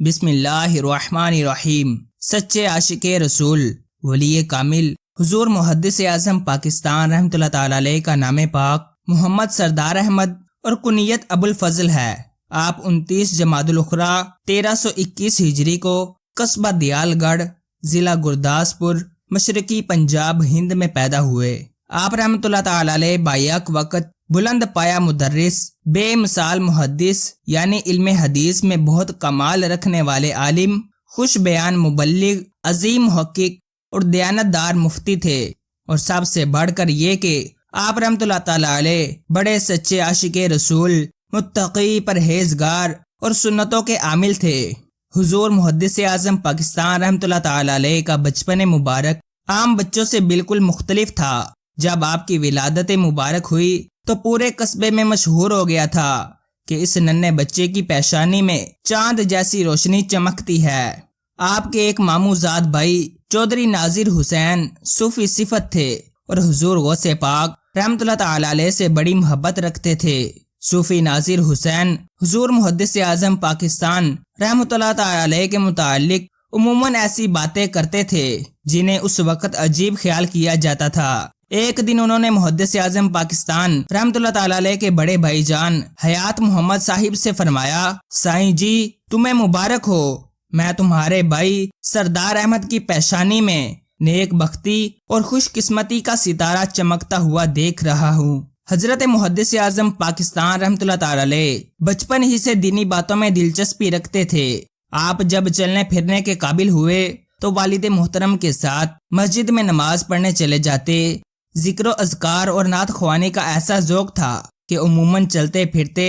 بسم اللہ الرحمن الرحیم۔ سچے عاشق رسول ولی کامل حضور محدث اعظم پاکستان رحمۃ اللہ تعالی علیہ کا نام پاک محمد سردار احمد اور کنیت ابو الفضل ہے۔ آپ 29 جمادی الاخری 1321 ہجری کو قصبہ دیال گڑھ ضلع گرداسپور مشرقی پنجاب ہند میں پیدا ہوئے۔ آپ رحمۃ اللہ تعالی علیہ بایک وقت بلند پایا مدرس، بے مثال محدث یعنی علم حدیث میں بہت کمال رکھنے والے عالم، خوش بیان مبلغ، عظیم محقق اور دیانتدار مفتی تھے، اور سب سے بڑھ کر یہ کہ آپ رحمۃ اللہ تعالی علیہ بڑے سچے عاشق رسول، متقی، پرہیزگار اور سنتوں کے عامل تھے۔ حضور محدث اعظم پاکستان رحمۃ اللہ تعالی علیہ کا بچپن مبارک عام بچوں سے بالکل مختلف تھا۔ جب آپ کی ولادت مبارک ہوئی تو پورے قصبے میں مشہور ہو گیا تھا کہ اس ننھے بچے کی پیشانی میں چاند جیسی روشنی چمکتی ہے۔ آپ کے ایک ماموں زاد بھائی چودھری ناظر حسین صوفی صفت تھے اور حضور غوث پاک رحمۃ اللہ تعالی علیہ سے بڑی محبت رکھتے تھے۔ صوفی ناظر حسین حضور محدث اعظم پاکستان رحمۃ اللہ تعالی علیہ کے متعلق عموماً ایسی باتیں کرتے تھے جنہیں اس وقت عجیب خیال کیا جاتا تھا۔ ایک دن انہوں نے محدث اعظم پاکستان رحمۃ اللہ تعالی علیہ کے بڑے بھائی جان حیات محمد صاحب سے فرمایا، سائیں جی تمہیں مبارک ہو، میں تمہارے بھائی سردار احمد کی پیشانی میں نیک بختی اور خوش قسمتی کا ستارہ چمکتا ہوا دیکھ رہا ہوں۔ حضرت محدث اعظم پاکستان رحمۃ اللہ تعالی علیہ بچپن ہی سے دینی باتوں میں دلچسپی رکھتے تھے۔ آپ جب چلنے پھرنے کے قابل ہوئے تو والد محترم کے ساتھ مسجد میں نماز پڑھنے چلے جاتے۔ ذکر و اذکار اور نعت خوانی کا ایسا ذوق تھا کہ عموماً چلتے پھرتے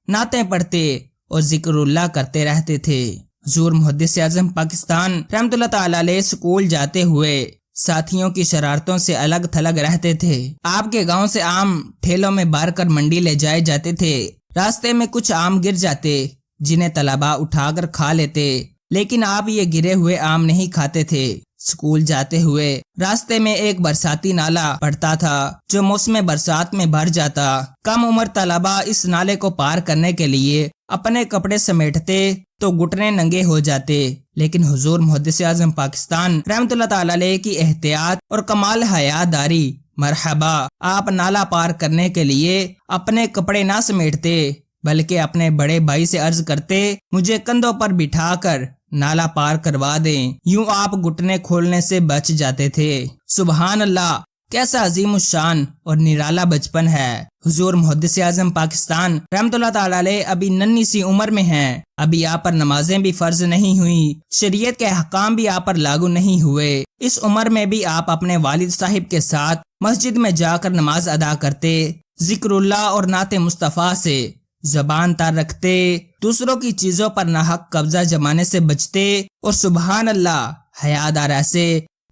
نعتیں پڑھتے اور ذکر اللہ کرتے رہتے تھے۔ حضور محدث اعظم پاکستان رحمۃ اللہ تعالی علیہ اسکول جاتے ہوئے ساتھیوں کی شرارتوں سے الگ تھلگ رہتے تھے۔ آپ کے گاؤں سے آم ٹھیلوں میں بھر کر منڈی لے جائے جاتے تھے۔ راستے میں کچھ آم گر جاتے جنہیں طلباء اٹھا کر کھا لیتے، لیکن آپ یہ گرے ہوئے آم نہیں کھاتے تھے۔ اسکول جاتے ہوئے راستے میں ایک برساتی نالا پڑتا تھا جو موسم برسات میں بھر جاتا۔ کم عمر طلباء اس نالے کو پار کرنے کے لیے اپنے کپڑے سمیٹتے تو گھٹنے ننگے ہو جاتے، لیکن حضور محدث اعظم پاکستان رحمۃ اللہ تعالی علیہ کی احتیاط اور کمال حیا داری مرحبا، آپ نالا پار کرنے کے لیے اپنے کپڑے نہ سمیٹتے بلکہ اپنے بڑے بھائی سے عرض کرتے مجھے کندھوں پر بٹھا کر نالا پار کروا دیں، یوں آپ گھٹنے کھولنے سے بچ جاتے تھے۔ سبحان اللہ، کیسا عظیم الشان اور نرالا بچپن ہے۔ حضور محدث اعظم پاکستان رحمۃ اللہ تعالی علیہ ابھی ننھی سی عمر میں ہیں، ابھی آپ پر نمازیں بھی فرض نہیں ہوئی، شریعت کے احکام بھی آپ پر لاگو نہیں ہوئے۔ اس عمر میں بھی آپ اپنے والد صاحب کے ساتھ مسجد میں جا کر نماز ادا کرتے، ذکر اللہ اور نعت مصطفیٰ سے زبان تار رکھتے، دوسروں کی چیزوں پر ناحق قبضہ جمانے سے بچتے، اور سبحان اللہ حیادار ایسے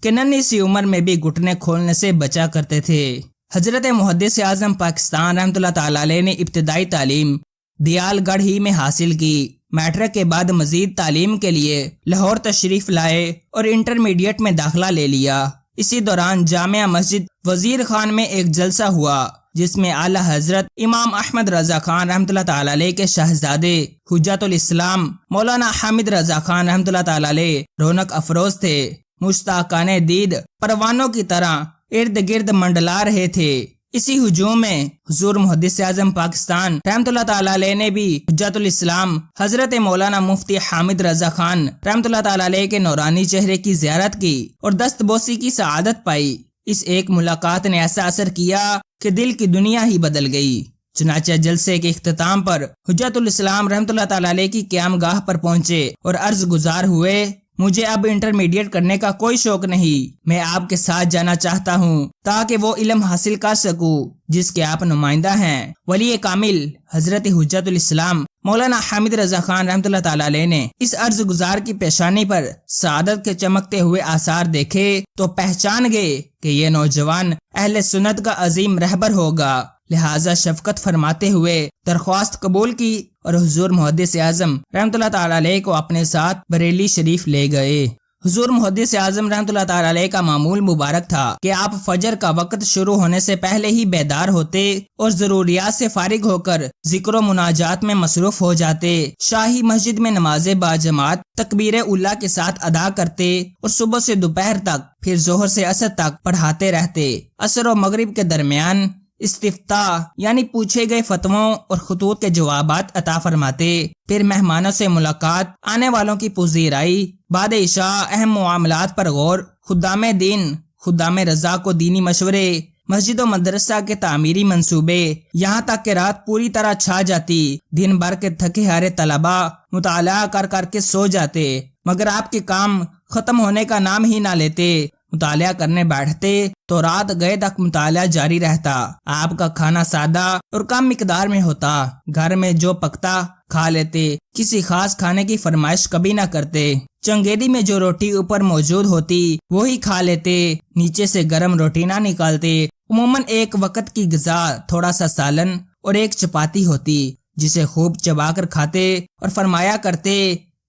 کہ ننھی سی عمر میں بھی گھٹنے کھولنے سے بچا کرتے تھے۔ حضرت محدث اعظم پاکستان رحمۃ اللہ تعالی علیہ نے ابتدائی تعلیم دیال گڑھ ہی میں حاصل کی۔ میٹرک کے بعد مزید تعلیم کے لیے لاہور تشریف لائے اور انٹرمیڈیٹ میں داخلہ لے لیا۔ اسی دوران جامعہ مسجد وزیر خان میں ایک جلسہ ہوا جس میں اعلی حضرت امام احمد رضا خان رحمۃ اللہ تعالی علیہ کے شہزادے حجت الاسلام مولانا حامد رضا خان رحمۃ اللہ تعالی علیہ رونق افروز تھے۔ مشتاقان دید پروانوں کی طرح ارد گرد منڈلا رہے تھے۔ اسی ہجوم میں حضور محدث اعظم پاکستان رحمۃ اللہ تعالی علیہ نے بھی حجت الاسلام حضرت مولانا مفتی حامد رضا خان رحمۃ اللہ تعالی علیہ کے نورانی چہرے کی زیارت کی اور دست بوسی کی سعادت پائی۔ اس ایک ملاقات نے ایسا اثر کیا کہ دل کی دنیا ہی بدل گئی۔ چنانچہ جلسے کے اختتام پر حجت الاسلام رحمۃ اللہ تعالی علیہ کی قیام گاہ پر پہنچے اور عرض گزار ہوئے، مجھے اب انٹرمیڈیٹ کرنے کا کوئی شوق نہیں، میں آپ کے ساتھ جانا چاہتا ہوں تاکہ وہ علم حاصل کر سکوں جس کے آپ نمائندہ ہیں۔ ولی کامل حضرت حجت الاسلام مولانا حامد رضا خان رحمۃ اللہ تعالی علیہ نے اس عرض گزار کی پیشانی پر سعادت کے چمکتے ہوئے آثار دیکھے تو پہچان گئے کہ یہ نوجوان اہل سنت کا عظیم رہبر ہوگا، لہٰذا شفقت فرماتے ہوئے درخواست قبول کی اور حضور محدث اعظم رحمۃ اللہ تعالی علیہ کو اپنے ساتھ بریلی شریف لے گئے۔ حضور محدث اعظم رحمۃ اللہ تعالی علیہ کا معمول مبارک تھا کہ آپ فجر کا وقت شروع ہونے سے پہلے ہی بیدار ہوتے اور ضروریات سے فارغ ہو کر ذکر و مناجات میں مصروف ہو جاتے، شاہی مسجد میں نماز باجماعت تکبیر اولیٰ کے ساتھ ادا کرتے اور صبح سے دوپہر تک پھر ظہر سے عصر تک پڑھاتے رہتے۔ عصر و مغرب کے درمیان استفتاء یعنی پوچھے گئے فتووں اور خطوط کے جوابات عطا فرماتے، پھر مہمانوں سے ملاقات، آنے والوں کی پذیرائی، بعد عشاء اہم معاملات پر غور، خدام دین خدام رضا کو دینی مشورے، مسجد و مدرسہ کے تعمیری منصوبے، یہاں تک کہ رات پوری طرح چھا جاتی، دن بھر کے تھکے ہارے طلبا مطالعہ کر کے سو جاتے، مگر آپ کے کام ختم ہونے کا نام ہی نہ لیتے۔ مطالعہ کرنے بیٹھتے تو رات گئے تک مطالعہ جاری رہتا۔ آپ کا کھانا سادہ اور کم مقدار میں ہوتا، گھر میں جو پکتا کھا لیتے، کسی خاص کھانے کی فرمائش کبھی نہ کرتے۔ چنگیدی میں جو روٹی اوپر موجود ہوتی وہی کھا لیتے، نیچے سے گرم روٹی نہ نکالتے۔ عموماً ایک وقت کی غذا تھوڑا سا سالن اور ایک چپاتی ہوتی جسے خوب چبا کر کھاتے اور فرمایا کرتے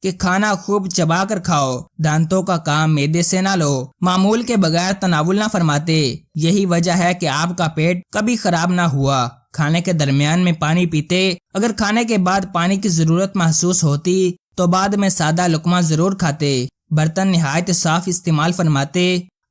کہ کھانا خوب چبا کر کھاؤ، دانتوں کا کام معدے سے نہ لو، معمول کے بغیر تناول نہ فرماتے۔ یہی وجہ ہے کہ آپ کا پیٹ کبھی خراب نہ ہوا۔ کھانے کے درمیان میں پانی پیتے، اگر کھانے کے بعد پانی کی ضرورت محسوس ہوتی تو بعد میں سادہ لقمہ ضرور کھاتے۔ برتن نہایت صاف استعمال فرماتے۔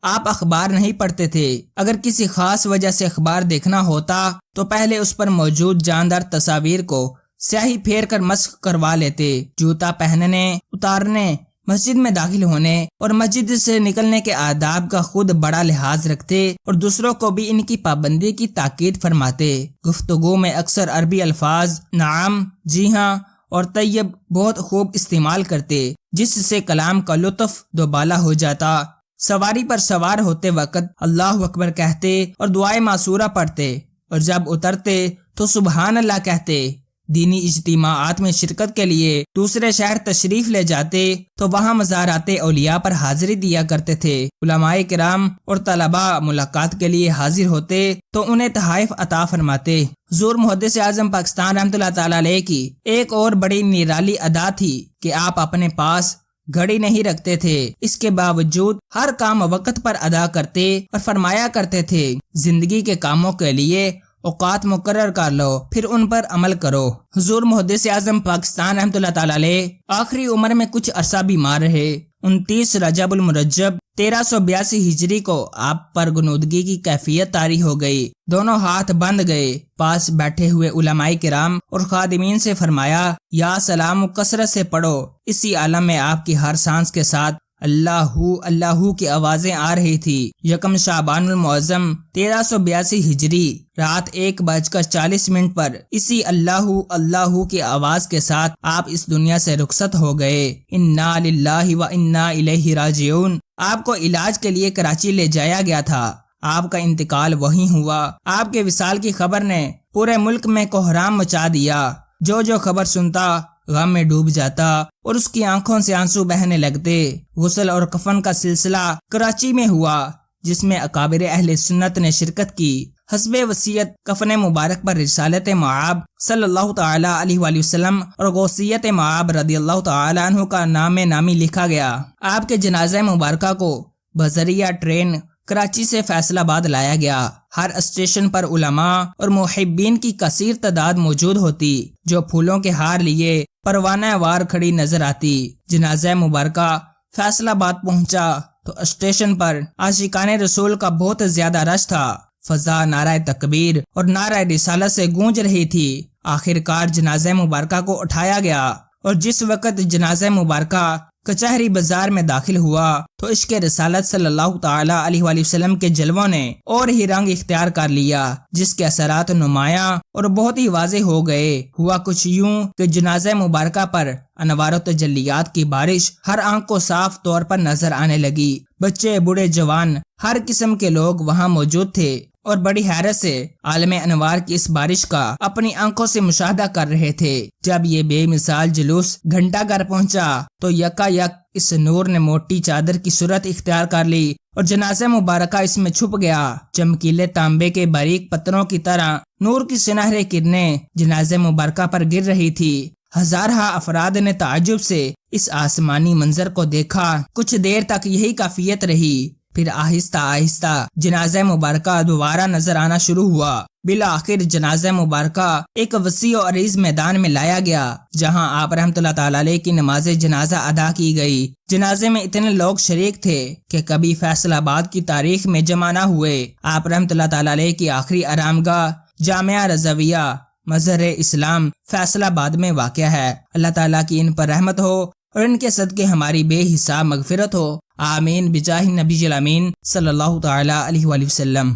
آپ اخبار نہیں پڑھتے تھے، اگر کسی خاص وجہ سے اخبار دیکھنا ہوتا تو پہلے اس پر موجود جاندار تصاویر کو سیاہی پھیر کر مسح کروا لیتے۔ جوتا پہننے، اتارنے، مسجد میں داخل ہونے اور مسجد سے نکلنے کے آداب کا خود بڑا لحاظ رکھتے اور دوسروں کو بھی ان کی پابندی کی تاکید فرماتے۔ گفتگو میں اکثر عربی الفاظ نعم، جی ہاں اور طیب بہت خوب استعمال کرتے، جس سے کلام کا لطف دوبالا ہو جاتا۔ سواری پر سوار ہوتے وقت اللہ اکبر کہتے اور دعائے معصورہ پڑھتے، اور جب اترتے تو سبحان اللہ کہتے۔ دینی اجتماعات میں شرکت کے لیے دوسرے شہر تشریف لے جاتے تو وہاں مزارات اولیاء پر حاضری دیا کرتے تھے۔ علماء کرام اور طلباء ملاقات کے لیے حاضر ہوتے تو انہیں تحائف عطا فرماتے۔ حضور محدث اعظم پاکستان رحمۃ اللہ تعالی علیہ کی ایک اور بڑی نرالی ادا تھی کہ آپ اپنے پاس گھڑی نہیں رکھتے تھے، اس کے باوجود ہر کام وقت پر ادا کرتے اور فرمایا کرتے تھے زندگی کے کاموں کے لیے اوقات مقرر کر لو، پھر ان پر عمل کرو۔ حضور محدث اعظم پاکستان رحمۃ اللہ تعالی علیہ آخری عمر میں کچھ عرصہ بیمار رہے۔ 29 رجب المرجب 1382 ہجری کو آپ پر غنودگی کی کیفیت طاری ہو گئی، دونوں ہاتھ بند گئے۔ پاس بیٹھے ہوئے علماء کرام اور خادمین سے فرمایا یا سلام کثرت سے پڑھو۔ اسی عالم میں آپ کی ہر سانس کے ساتھ اللہ اللہ کی آوازیں آ رہی تھی۔ یکم شعبان المعظم 1382 ہجری رات 1:40 پر اسی اللہ اللہ کی آواز کے ساتھ آپ اس دنیا سے رخصت ہو گئے۔ انا للہ و انا الیہ راجعون۔ آپ کو علاج کے لیے کراچی لے جایا گیا تھا، آپ کا انتقال وہیں ہوا۔ آپ کے وصال کی خبر نے پورے ملک میں کوہرام مچا دیا، جو خبر سنتا غم میں ڈوب جاتا اور اس کی آنکھوں سے آنسو بہنے لگتے۔ غسل اور کفن کا سلسلہ کراچی میں ہوا، جس میں اکابر اہل سنت نے شرکت کی۔ حسب وصیت کفن مبارک پر رسالت معاب صلی اللہ تعالی علیہ وآلہ وسلم اور غوثیت معاب رضی اللہ تعالی عنہ کا نام نامی لکھا گیا۔ آپ کے جنازہ مبارکہ کو بذریعہ ٹرین کراچی سے فیصل آباد لایا گیا۔ ہر اسٹیشن پر علماء اور محبین کی کثیر تعداد موجود ہوتی، جو پھولوں کے ہار لیے پروانہ وار کھڑی نظر آتی۔ جنازہ مبارکہ فیصل آباد پہنچا تو اسٹیشن پر عاشقان رسول کا بہت زیادہ رش تھا۔ فضا نعرہ تکبیر اور نعرہ رسالت سے گونج رہی تھی۔ آخر کار جنازہ مبارکہ کو اٹھایا گیا، اور جس وقت جنازہ مبارکہ کچہری بازار میں داخل ہوا تو عشق رسالت صلی اللہ تعالی علیہ وآلہ وسلم کے جلووں نے اور ہی رنگ اختیار کر لیا، جس کے اثرات نمایاں اور بہت ہی واضح ہو گئے۔ ہوا کچھ یوں کہ جنازہ مبارکہ پر انوار و تجلیات کی بارش ہر آنکھ کو صاف طور پر نظر آنے لگی۔ بچے، بوڑھے، جوان، ہر قسم کے لوگ وہاں موجود تھے اور بڑی حیرت سے عالم انوار کی اس بارش کا اپنی آنکھوں سے مشاہدہ کر رہے تھے۔ جب یہ بے مثال جلوس گھنٹہ گھر پہنچا تو یکا یک اس نور نے موٹی چادر کی صورت اختیار کر لی اور جنازہ مبارکہ اس میں چھپ گیا۔ چمکیلے تانبے کے باریک پتھروں کی طرح نور کی سنہرے کرنیں جنازہ مبارکہ پر گر رہی تھی۔ ہزارہ افراد نے تعجب سے اس آسمانی منظر کو دیکھا۔ کچھ دیر تک یہی کیفیت رہی، پھر آہستہ آہستہ جنازہ مبارکہ دوبارہ نظر آنا شروع ہوا۔ بالآخر جنازہ مبارکہ ایک وسیع و عریض میدان میں لایا گیا، جہاں آپ رحمۃ اللہ تعالی علیہ کی نماز جنازہ ادا کی گئی۔ جنازے میں اتنے لوگ شریک تھے کہ کبھی فیصل آباد کی تاریخ میں جمع نہ ہوئے۔ آپ رحمۃ اللہ تعالی علیہ کی آخری آرام گاہ جامعہ رضویہ مظہر اسلام فیصل آباد میں واقع ہے۔ اللہ تعالیٰ کی ان پر رحمت ہو اور ان کے صدقے ہماری بے حساب مغفرت ہو، آمین بجاہ نبی الامین صلی اللہ تعالی علیہ وآلہ وسلم۔